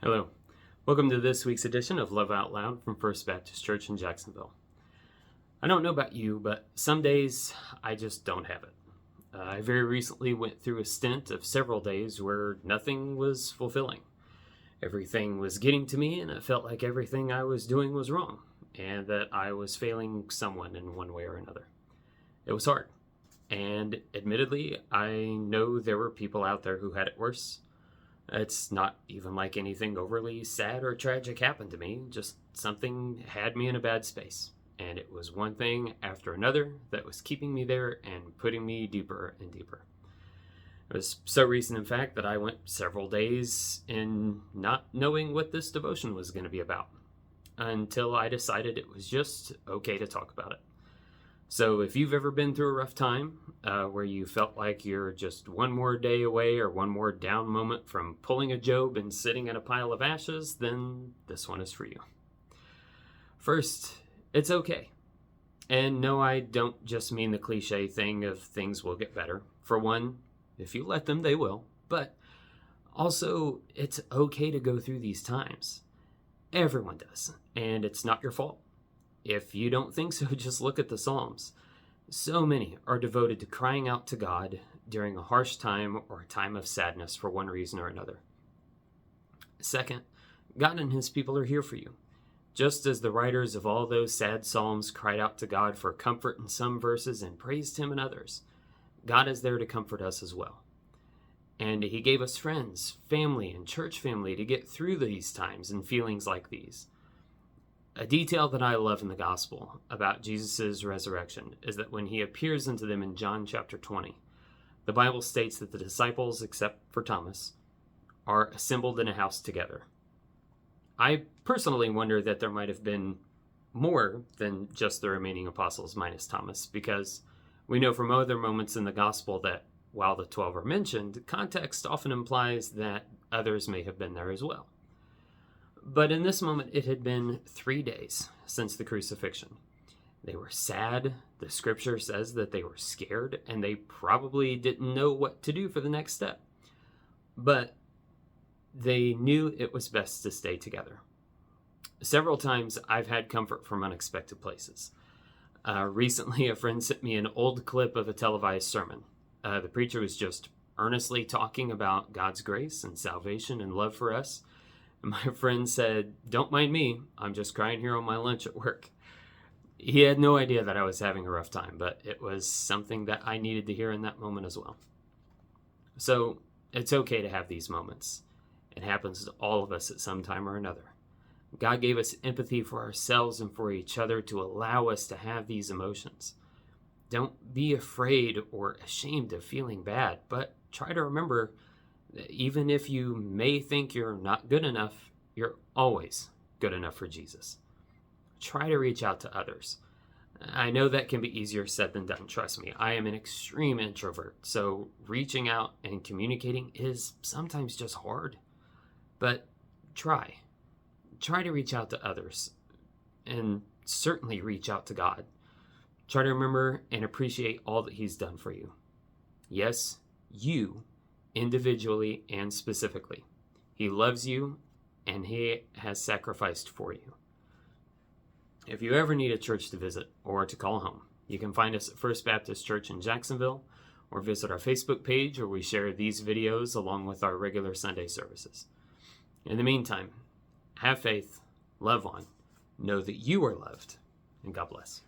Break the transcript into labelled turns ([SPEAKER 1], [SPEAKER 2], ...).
[SPEAKER 1] Hello. Welcome to this week's edition of Love Out Loud from First Baptist Church in Jacksonville. I don't know about you, but some days I just don't have it. I very recently went through a stint of several days where nothing was fulfilling. Everything was getting to me, and it felt like everything I was doing was wrong, and that I was failing someone in one way or another. It was hard. And admittedly, I know there were people out there who had it worse. It's not even like anything overly sad or tragic happened to me, just something had me in a bad space. And it was one thing after another that was keeping me there and putting me deeper and deeper. It was so recent, in fact, that I went several days in not knowing what this devotion was going to be about until I decided it was just okay to talk about it. So if you've ever been through a rough time where you felt like you're just one more day away or one more down moment from pulling a Job and sitting in a pile of ashes, then this one is for you. First, it's okay. And no, I don't just mean the cliche thing of things will get better. For one, if you let them, they will. But also, it's okay to go through these times. Everyone does, and it's not your fault. If you don't think so, just look at the Psalms. So many are devoted to crying out to God during a harsh time or a time of sadness for one reason or another. Second, God and His people are here for you. Just as the writers of all those sad Psalms cried out to God for comfort in some verses and praised Him in others, God is there to comfort us as well. And He gave us friends, family, and church family to get through these times and feelings like these. A detail that I love in the gospel about Jesus' resurrection is that when He appears unto them in John chapter 20, the Bible states that the disciples, except for Thomas, are assembled in a house together. I personally wonder that there might have been more than just the remaining apostles minus Thomas, because we know from other moments in the gospel that while the 12 are mentioned, context often implies that others may have been there as well. But in this moment, it had been 3 days since the crucifixion. They were sad. The scripture says that they were scared, and they probably didn't know what to do for the next step. But they knew it was best to stay together. Several times I've had comfort from unexpected places. Recently, a friend sent me an old clip of a televised sermon. The preacher was just earnestly talking about God's grace and salvation and love for us. My friend said, "Don't mind me, I'm just crying here on my lunch at work." He had no idea that I was having a rough time, but it was something that I needed to hear in that moment as well. So it's okay to have these moments. It happens to all of us at some time or another. God gave us empathy for ourselves and for each other to allow us to have these emotions. Don't be afraid or ashamed of feeling bad, but try to remember even if you may think you're not good enough, you're always good enough for Jesus. Try to reach out to others. I know that can be easier said than done, trust me. I am an extreme introvert, so reaching out and communicating is sometimes just hard. But try. Try to reach out to others, and certainly reach out to God. Try to remember and appreciate all that He's done for you. Yes, you individually and specifically. He loves you, and He has sacrificed for you. If you ever need a church to visit or to call home, you can find us at First Baptist Church in Jacksonville, or visit our Facebook page where we share these videos along with our regular Sunday services. In the meantime, have faith, love on, know that you are loved, and God bless.